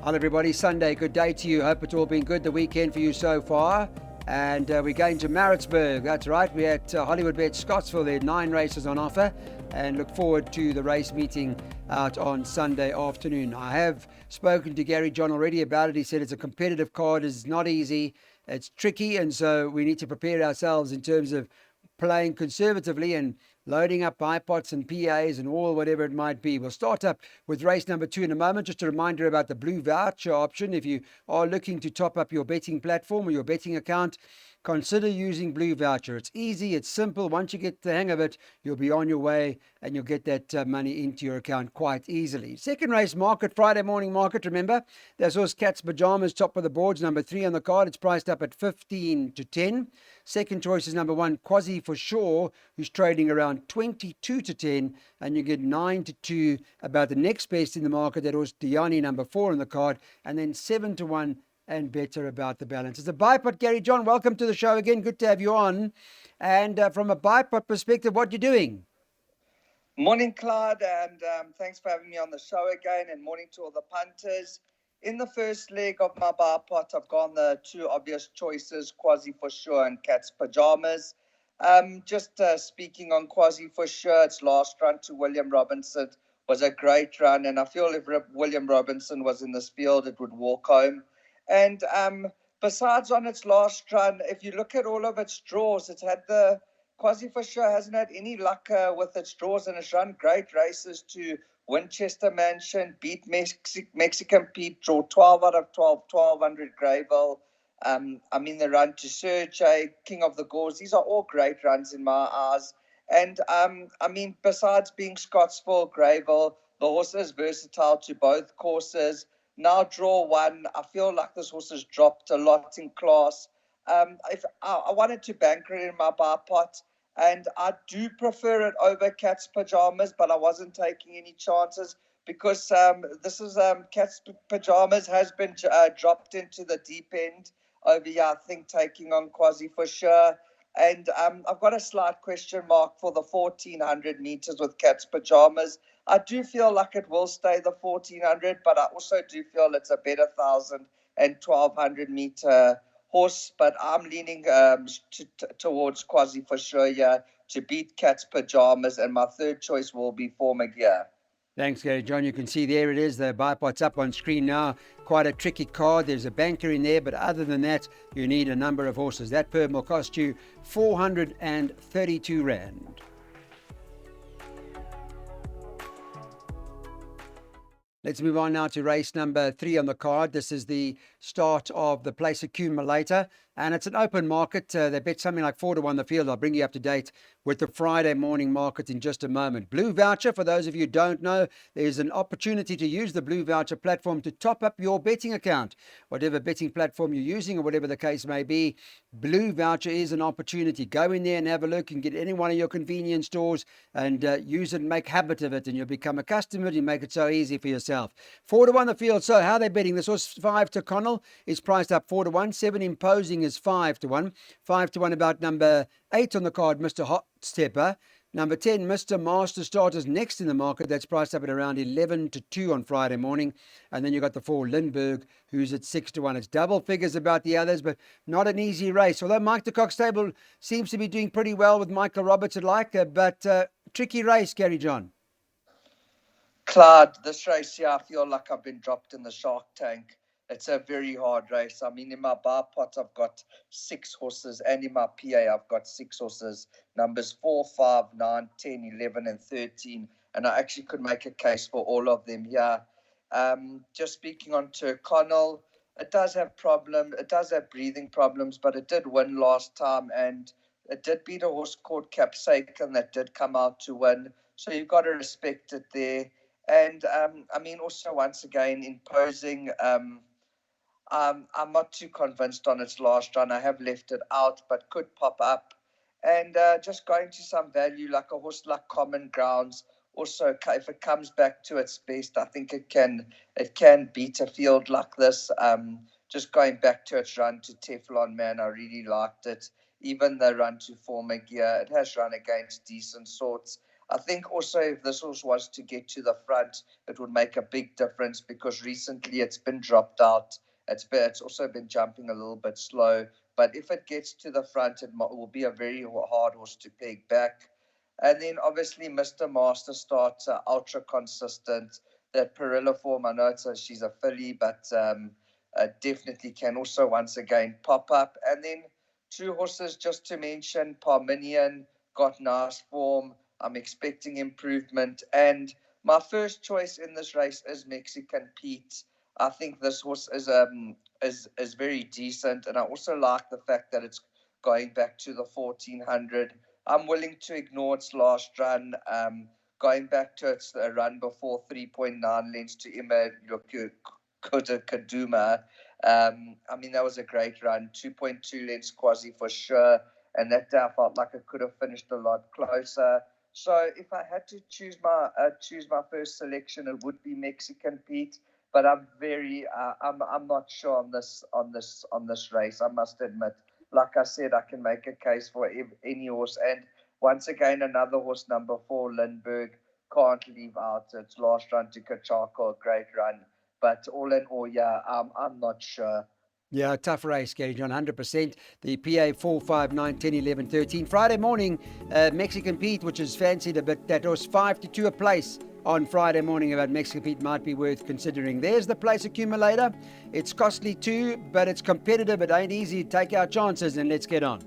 Hello, everybody. Sunday, good day to you. Hope it's all been good. The weekend for you so far. And we're going to Maritzburg. That's right. We're at Hollywood Bet Scottsville. There are 9 races on offer. And look forward to the race meeting out on Sunday afternoon. I have spoken to Gary John already about it. He said it's a competitive card. It's not easy. It's tricky. And so we need to prepare ourselves in terms of playing conservatively and loading up Bipots and PAs and all whatever it might be. We'll start up with race number 2 in a moment. Just a reminder about the blue voucher option. If you are looking to top up your betting platform or your betting account, consider using blue voucher. It's easy, it's simple. Once you get the hang of it, you'll be on your way and you'll get that money into your account quite easily. Second race market, Friday morning market. Remember, there's horse Cat's Pajamas, top of the boards, number 3 on the card. It's priced up at 15 to 10. Second choice is number 1, Quasi for Sure, who's trading around 22 to 10, and you get 9 to 2 about the next best in the market. That was Diani, number 4 on the card, and then 7 to 1 and better about the balance. It's a Bipot. Gary John, welcome to the show again. Good to have you on. And from a Bipot perspective, what you doing? Morning, Claude, and thanks for having me on the show again, and morning to all the punters. In the first leg of my Bipot, I've gone the 2 obvious choices, Quasi for Sure and Cat's Pajamas. Just speaking on Quasi for Sure, its last run to William Robinson was a great run, and I feel if William Robinson was in this field, it would walk home. And besides on its last run, if you look at all of its draws, it's had the Quasi for Sure hasn't had any luck with its draws, and it's run great races to Winchester Mansion, beat Mexican Pete, draw 12 out of 12, 1200 Greyville. The run to Sergey, King of the Gauls. These are all great runs in my eyes. And besides being Scottsville, Greyville, the horse is versatile to both courses. Now draw 1, I feel like this horse has dropped a lot in class. If I wanted to banker it in my Bipot, and I do prefer it over Cat's Pajamas, but I wasn't taking any chances because this is Cat's Pajamas has been dropped into the deep end over here, I think, taking on Quasi for Sure. And I've got a slight question mark for the 1400 meters with Cat's Pajamas. I do feel like it will stay the 1400, but I also do feel it's a better 1000 and 1200 meter horse, but I'm leaning towards Quasi for Sure here to beat Cat's Pajamas, and my third choice will be For McGear. Thanks, Gary John. You can see there it is. The Bipot's up on screen now. Quite a tricky card. There's a banker in there, but other than that, you need a number of horses. That perm will cost you 432 Rand. Let's move on now to race number 3 on the card. This is the start of the place accumulator, and it's an open market. They bet something like 4 to 1 the field. I'll bring you up to date with the Friday morning market in just a moment. Blue voucher, for those of you who don't know, there's an opportunity to use the blue voucher platform to top up your betting account. Whatever betting platform you're using or whatever the case may be, blue voucher is an opportunity. Go in there and have a look and get any one of your convenience stores and use it and make habit of it, and you'll become a customer. You make it so easy for yourself. 4 to 1 the field. So how are they betting? This was 5 to Connell is priced up 4 to 1. 7 Imposing is 5 to 1. 5 to 1 about number 8 on the card, Mr. Hot Stepper. Number 10, Mr. Master Starters next in the market. That's priced up at around 11 to 2 on Friday morning. And then you've got the 4, Lindbergh, who's at 6 to 1. It's double figures about the others, but not an easy race. Although Mike de Kock stable seems to be doing pretty well with Michael Roberts but tricky race, Gary John. Claude, this race here, I feel like I've been dropped in the shark tank. It's a very hard race. In my Bipot, I've got 6 horses, and in my PA, I've got 6 horses, numbers 4, 5, 9, 10, 11, and 13. And I actually could make a case for all of them here. Just speaking on Connell, it does have breathing problems, but it did win last time, and it did beat a horse called Capsaicon that did come out to win. So you've got to respect it there. And also once again, Imposing. I'm not too convinced on its last run. I have left it out, but could pop up. And just going to some value, like a horse like Common Grounds. Also, if it comes back to its best, I think it can beat a field like this. Just going back to its run to Teflon Man, I really liked it. Even the run to For McGear, it has run against decent sorts. I think also if this horse was to get to the front, it would make a big difference because recently it's been dropped out. It's also been jumping a little bit slow. But if it gets to the front, it will be a very hard horse to peg back. And then obviously Mr. Master starts ultra consistent. That Perilla form, I know she's a filly, but definitely can also once again pop up. And then two horses just to mention, Parmenion got nice form. I'm expecting improvement. And my first choice in this race is Mexican Pete. I think this horse is very decent, and I also like the fact that it's going back to the 1400. I'm willing to ignore its last run. Going back to its run before 3.9 lengths to Emma Kaduma. I mean, that was a great run. 2.2 lengths quasi for sure. And that day I felt like it could have finished a lot closer. So if I had to choose my first selection, it would be Mexican Pete. But I'm not sure on this race. I must admit. Like I said, I can make a case for any horse. And once again, another horse, number 4, Lindbergh, can't leave out its last run to Kachako, a great run. But all in all, yeah, I'm not sure. Yeah, tough race, Gary John, 100%. The PA 4, 5, 9, 10, 11, 13. Friday morning, Mexican Pete, which is fancied a bit. That was 5 to 2 a place on Friday morning about Mexican Pete might be worth considering. There's the place accumulator. It's costly too, but it's competitive. It ain't easy. Take our chances and let's get on.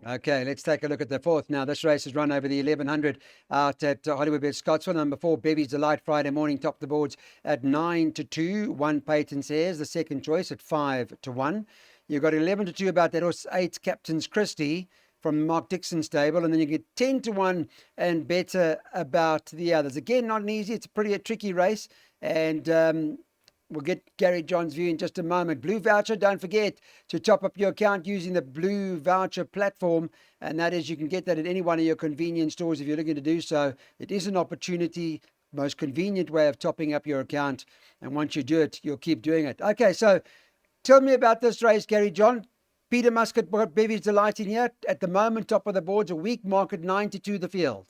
Okay, let's take a look at the fourth. Now, this race is run over the 1100 out at Hollywood Bet Scottsville. Number 4, Bevy's Delight, Friday morning, top the boards at 9 to 2. 1 Peyton Says, the second choice at 5 to 1. You've got 11 to 2 about that horse, 8 Captain's Christie from Mark Dixon stable. And then you get 10 to 1 and better about the others. Again, not an easy, it's a tricky race. And we'll get Gary John's view in just a moment. Blue Voucher, don't forget to top up your account using the Blue Voucher platform. And that is, you can get that at any one of your convenience stores if you're looking to do so. It is an opportunity, most convenient way of topping up your account. And once you do it, you'll keep doing it. Okay, so tell me about this race, Gary John. Peter Muscat got Bevy's Delight in here. At the moment, top of the boards, a weak mark at 9 to 2 the field.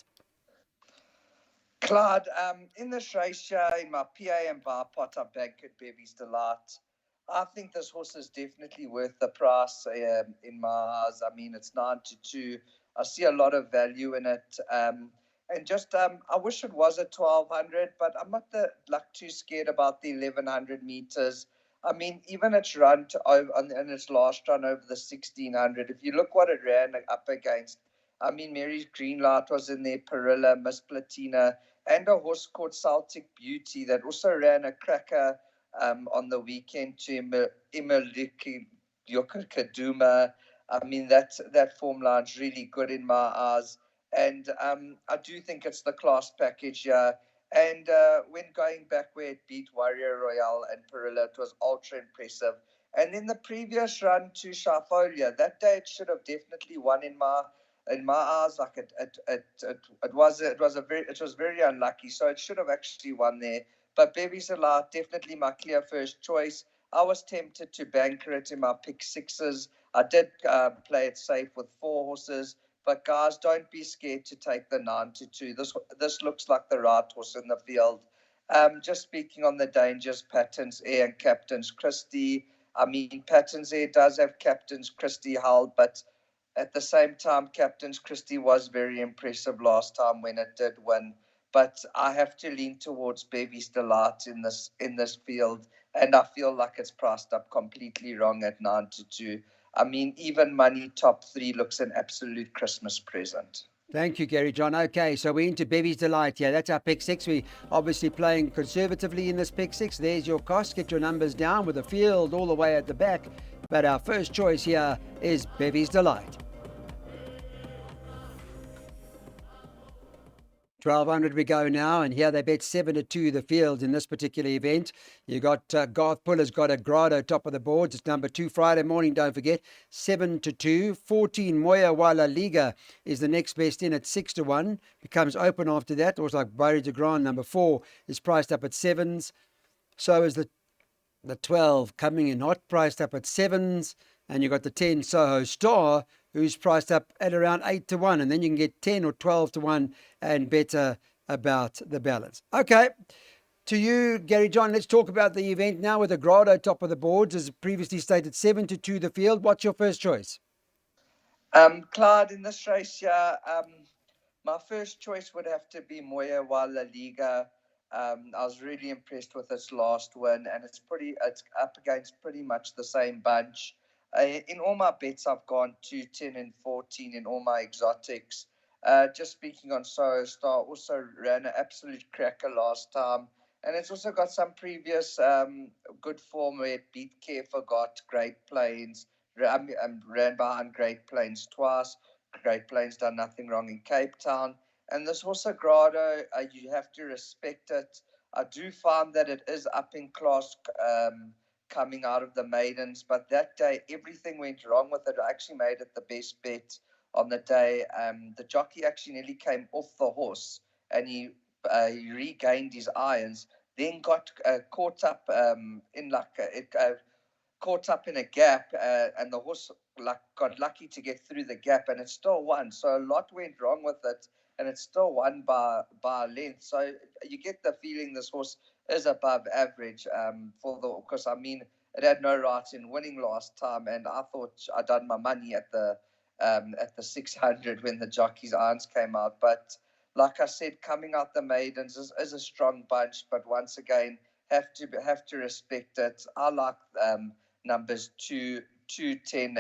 Claude, in this race, in my PA and Bipot, I bagged Bevy's Delight. I think this horse is definitely worth the price in my eyes. I mean, it's 9 to 2. I see a lot of value in it. And just, I wish it was at 1200, but I'm not too scared about the 1100 meters. I mean, even its run and its last run over the 1600, if you look what it ran up against, I mean, Mary's Greenlight was in there, Perilla, Miss Platina, and a horse called Celtic Beauty that also ran a cracker on the weekend to Imaliki Kaduma. I mean, that form line's really good in my eyes. And I do think it's the class package here. And when going back where it beat Warrior Royale and Perilla, it was ultra impressive. And in the previous run to Shafolia, that day it should have definitely won in my eyes. Like it was very unlucky. So it should have actually won there. But Bevy's Delight, definitely my clear first choice. I was tempted to banker it in my pick sixes. I did play it safe with 4 horses. But guys, don't be scared to take the 9 to 2. This looks like the right horse in the field. Just speaking on the dangers, Patton's Air and Captain's Christie. I mean, Patton's Air does have Captain's Christie held, but at the same time, Captain's Christie was very impressive last time when it did win. But I have to lean towards Bevy's Delight in this field, and I feel like it's priced up completely wrong at 9 to 2. I mean, even money top 3 looks an absolute Christmas present. Thank you, Gary John. Okay, so we're into Bevy's Delight. Yeah, that's our pick 6. We obviously playing conservatively in this pick 6. There's your cost. Get your numbers down with the field all the way at the back. But our first choice here is Bevy's Delight. 1200 we go now, and here they bet 7 to 2 the field in this particular event. You got Garth Puller's got a Grado top of the boards. It's number 2 Friday morning, don't forget, 7 to 2. 14 Moya Wala Liga is the next best in at 6 to 1. Becomes open after that. Also like Barry de Grand, number 4, is priced up at 7s. So is the 12 coming in hot, priced up at 7s. And you've got the 10 Soho Star, who's priced up at around 8 to 1. And then you can get 10 or 12 to 1 and better about the balance. Okay. To you, Gary John, let's talk about the event now with the Grado top of the boards. As previously stated, 7 to 2 the field. What's your first choice? Clyde, in this race, yeah, my first choice would have to be Moya Wala Liga. I was really impressed with its last win, and it's up against pretty much the same bunch. In all my bets, I've gone 2, 10, and 14 in all my exotics. Just speaking on Soho Star, also ran an absolute cracker last time. And it's also got some previous good form where it beat Care Forgot, Great Plains, ran behind Great Plains twice. Great Plains done nothing wrong in Cape Town. And this also Grado, you have to respect it. I do find that it is up in class coming out of the maidens, but that day everything went wrong with it. I actually made it the best bet on the day. The jockey actually nearly came off the horse, and he regained his irons, then got caught up in caught up in a gap, and the horse got lucky to get through the gap, and it still won. So a lot went wrong with it, and it still won by a length. So you get the feeling this horse is above average because I mean it had no right in winning last time, and I thought I'd done my money at the 600 when the jockey's irons came out. But like I said, coming out the maidens is a strong bunch, but once again have to respect it. I like numbers 2, 10,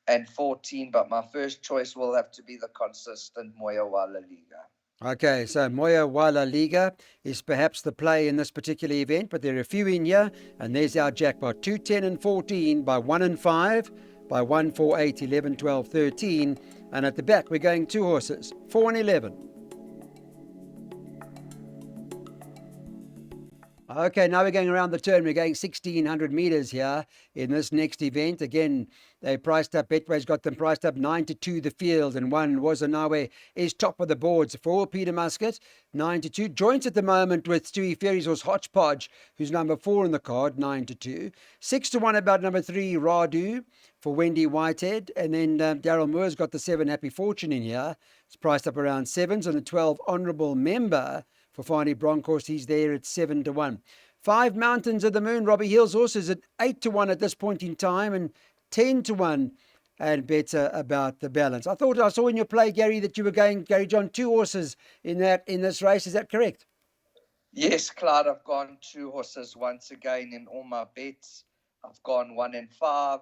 and 14, but my first choice will have to be the consistent Moya Wala Liga. Okay, so Moya Wala Liga is perhaps the play in this particular event, but there are a few in here, and there's our jackpot 2, 10, and 14 by 1 and 5, by 1, 4, 8, 11, 12, 13, and at the back we're going 2 horses, 4 and 11. Okay, now we're going around the turn. We're going 1,600 meters here in this next event. Again, they priced up, Betway's got them priced up 9 to 2 the field, and one Wazanawe is top of the boards for Peter Muscat, 9 to 2. Joints at the moment with Stewie Ferry's horse Hodgepodge, who's number 4 in the card, 9 to 2. 6 to 1 about number 3, Radu for Wendy Whitehead, and then Daryl Moore's got the 7 Happy Fortune in here. It's priced up around 7s, and the 12 Honourable Member for Fani Bronkhorst, he's there at 7 to 1. 5 Mountains of the Moon, Robbie Hill's horses at 8 to 1 at this point in time, and 10 to 1 and better about the balance. I thought I saw in your play, Gary, that you were going, Gary John, 2 horses in this race. Is that correct? Yes, Clyde, I've gone 2 horses once again in all my bets. I've gone 1 and 5.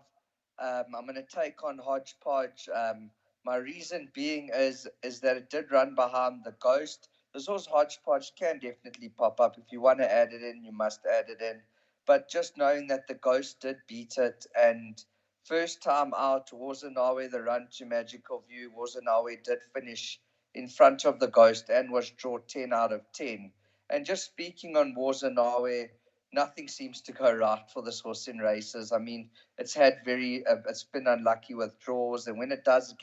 I'm going to take on Hodgepodge. My reason being is that it did run behind the Ghost. This horse Hodgepodge can definitely pop up. If you want to add it in, you must add it in. But just knowing that the Ghost did beat it, and first time out, Wazanawe, the run to Magical View, Wazanawe did finish in front of the Ghost and was drawn 10 out of 10. And just speaking on Wazanawe, nothing seems to go right for this horse in races. I mean, it's been unlucky with draws, and when it does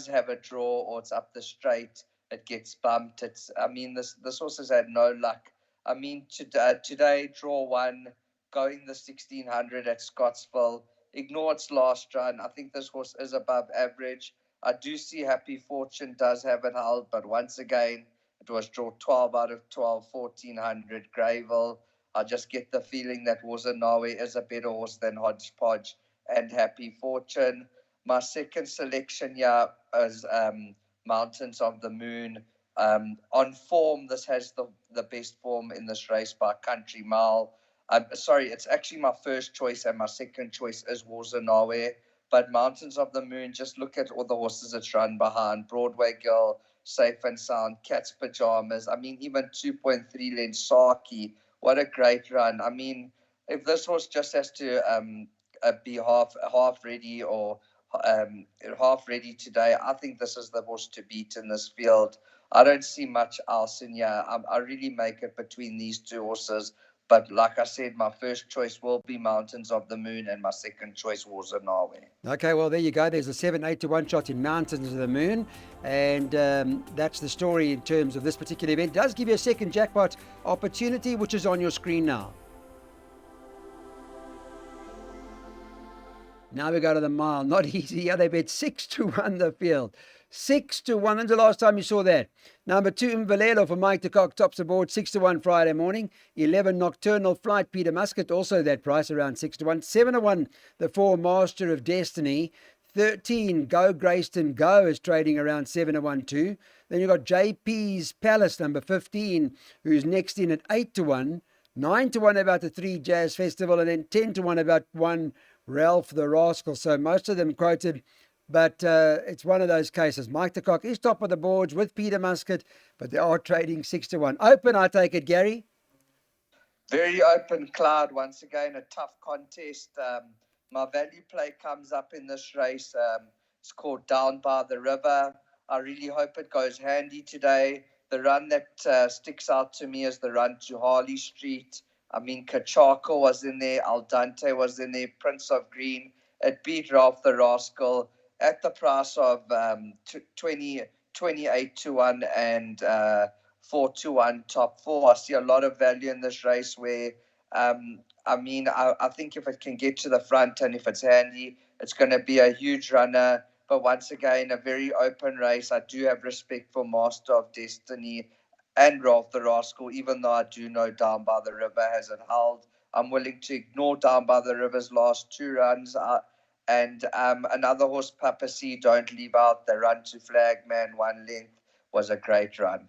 have a draw or it's up the straight, it gets bumped. This horse has had no luck. I mean, today, draw 1, going the 1600 at Scottsville. Ignore its last run. I think this horse is above average. I do see Happy Fortune does have it held, but once again, it was drawn 12 out of 12, 1400 Grayville. I just get the feeling that Wazanawe is a better horse than Hodgepodge and Happy Fortune. My second selection here is Mountains of the Moon. On form, this has the best form in this race by country mile. It's actually my first choice, and my second choice is Wazanawe. But Mountains of the Moon, just look at all the horses it's run behind. Broadway Girl, Safe and Sound, Cat's Pajamas. I mean, even 2.3 length Saki. What a great run. I mean, if this horse just has to be half ready or half ready today, I think this is the horse to beat in this field. I don't see much else in here. I really make it between these 2 horses. But like I said, my first choice will be Mountains of the Moon, and my second choice was Wazanawe. Okay, well, there you go. There's a 7, 8 to 1 shot in Mountains of the Moon. And that's the story in terms of this particular event. It does give you a second jackpot opportunity, which is on your screen now. Now we go to the mile. Not easy. Yeah, they bet 6-1 the field. 6-1. When's the last time you saw that? Number 2, Mvalelo for Mike de Kock, tops the board, 6-1 Friday morning. 11, Nocturnal Flight, Peter Muscat, also that price, around 6-1. 7-1, the 4, Master of Destiny. 13, Go Grayston Go is trading around 7-1 too. Then you've got JP's Palace, number 15, who's next in at 8-1. 9-1 about the 3 Jazz Festival, and then 10-1 about 1 Ralph the Rascal. So most of them quoted, but it's one of those cases. Mike de Kock is top of the boards with Peter Muscat, but they are trading 6-1. Open, I take it, Gary? Very open, Cloud. Once again, a tough contest. My value play comes up in this race. It's called Down by the River. I really hope it goes handy today. The run that sticks out to me is the run to Harley Street. I mean, Kachako was in there, Al Dante was in there, Prince of Green. It beat Ralph the Rascal at the price of 28-1 and 4-1 top 4. I see a lot of value in this race where, I think if it can get to the front and if it's handy, it's going to be a huge runner. But once again, a very open race. I do have respect for Master of Destiny and Ralph the Rascal, even though I do know Down by the River has it held. I'm willing to ignore Down by the River's last 2 runs. And another horse, Papa C, don't leave out. The run to Flagman, 1 length, was a great run.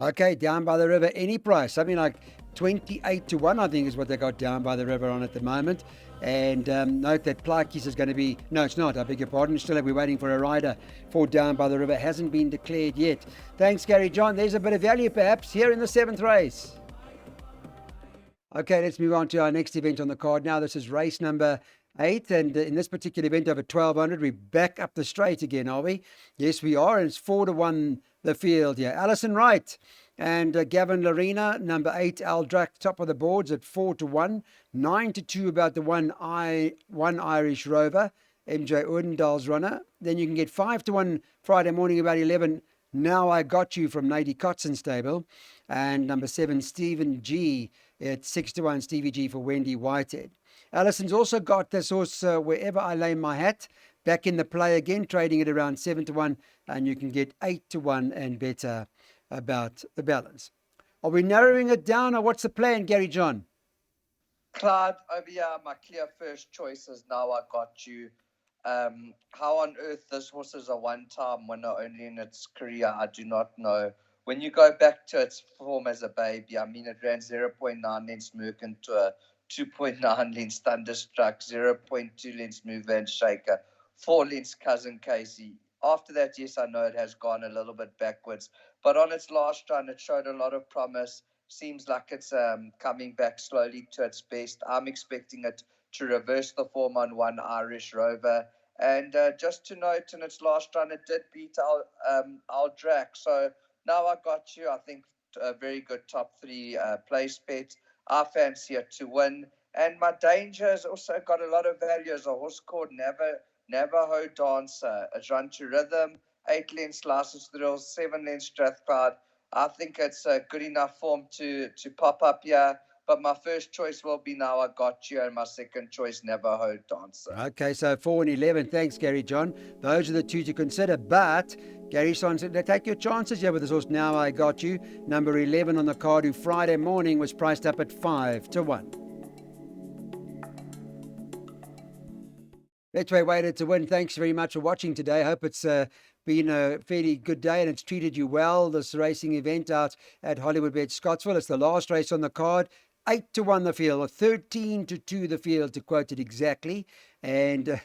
Okay, Down by the River, any price. Something like 28-1, I think, is what they got Down by the River on at the moment. And note that Plaatjes is going to be... No, it's not. I beg your pardon. Still, we're waiting for a rider for Down by the River. Hasn't been declared yet. Thanks, Gary John. There's a bit of value, perhaps, here in the 7th race. Okay, let's move on to our next event on the card now. This is race number 8, and in this particular event over 1200, we're back up the straight again, are we? Yes, we are, and it's 4-1 the field here. Alison Wright and Gavin Larena, number 8, Aldrak, top of the boards at 4-1. 9-2 about the one Irish Rover, MJ Odendahl's runner. Then you can get 5-1 Friday morning about 11. Now I Got You from Lady Kotson stable. And number 7, Stephen G at 6-1, Stevie G for Wendy Whitehead. Allison's also got this horse, Wherever I Lay My Hat, back in the play again, trading at around 7-1, and you can get 8-1 and better about the balance. Are we narrowing it down, or what's the plan, Gary John? Clyde, over here, my clear first choice is Now I Got You. How on earth this horse is a one-time winner only in its career, I do not know. When you go back to its form as a baby, I mean, it ran 0.9 lengths Mercantour, 2.9 lengths Thunderstruck, 0.2 lengths Move and Shaker, 4 lengths Cousin Casey. After that, yes, I know it has gone a little bit backwards, but on its last run, it showed a lot of promise. Seems like it's coming back slowly to its best. I'm expecting it to reverse the form on one Irish Rover. And just to note, in its last run, it did beat our Drac. So Now I Got You, I think, a very good top 3 place bet. I fancy it to win. And my danger has also got a lot of value as a horse called Navajo Dancer. It's run to rhythm, 8 lengths License Thrills, 7 lengths Strathclyde. I think it's a good enough form to pop up here. But my first choice will be Now I Got You, and my second choice, Navajo Dancer. Okay, so 4 and 11. Thanks, Gary John. Those are the 2 to consider. But Gary John said, take your chances here with this horse, Now I Got You. Number 11 on the card, who Friday morning was priced up at 5-1. Betway waited to win. Thanks very much for watching today. Hope it's been a fairly good day and it's treated you well, this racing event out at Hollywood Bet Scottsville. It's the last race on the card. 8-1 the field, or 13-2 the field, to quote it exactly. And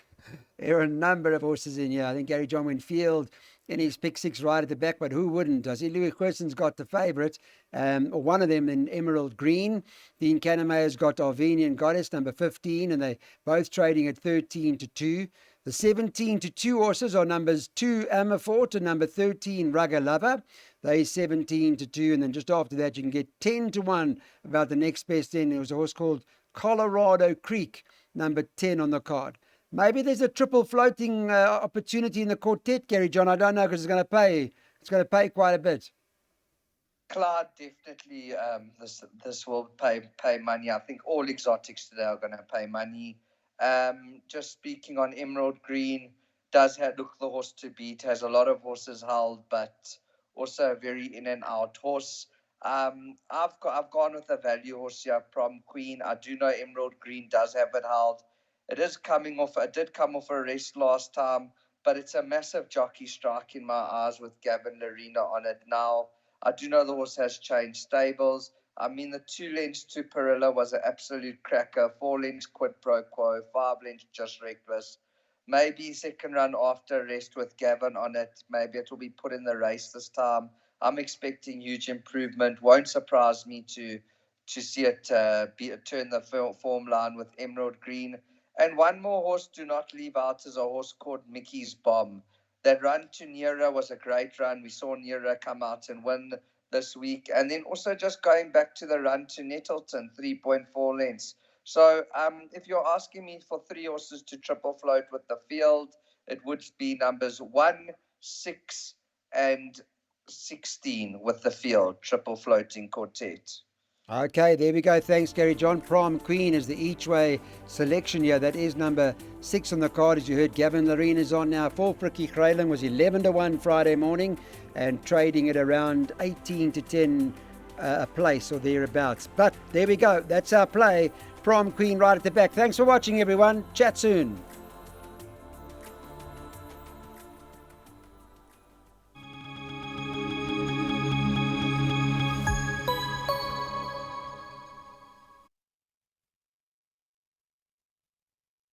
there are a number of horses in here. I think Gary John went field in his pick 6 right at the back, but who wouldn't? I see Louis Querson's got the favourite, or one of them in Emerald Green. Dean Canamayor's got Arvenian Goddess, number 15, and they both trading at 13-2. The 17-2 horses are numbers 2 Amafort and number 13 Rugger Lover. They 17-2, and then just after that you can get 10-1 about the next best in. There was a horse called Colorado Creek, number 10 on the card. Maybe there's a triple floating opportunity in the quartet, Gary John. I don't know, because it's going to pay. It's going to pay quite a bit. Clyde, definitely this will pay money. I think all exotics today are going to pay money. Just speaking on Emerald Green, does look the horse to beat, has a lot of horses held, but also a very in and out horse. I've gone with a value horse here, Prom Queen. I do know Emerald Green does have it held. It did come off a rest last time, but it's a massive jockey strike in my eyes with Gavin Larena on it now. I do know the horse has changed stables. I mean, the 2 lengths to Perilla was an absolute cracker. 4 lengths quid pro quo. 5 lengths just reckless. Maybe second run after rest with Gavin on it. Maybe it will be put in the race this time. I'm expecting huge improvement. Won't surprise me to see it turn the form line with Emerald Green. And one more horse do not leave out is a horse called Mickey's Bomb. That run to Nera was a great run. We saw Nera come out and win this week. And then also just going back to the run to Nettleton, 3.4 lengths. So if you're asking me for 3 horses to triple float with the field, it would be numbers 1, 6, and 16 with the field, triple floating quartet. Okay, there we go. Thanks, Gary John. Prom Queen is the each way selection here. That is number 6 on the card. As you heard, Gavin Larena is on now. 4 Pricky Kralin was 11-1 Friday morning and trading at around 18-10 a place or thereabouts. But there we go. That's our play. Prom Queen right at the back. Thanks for watching, everyone. Chat soon.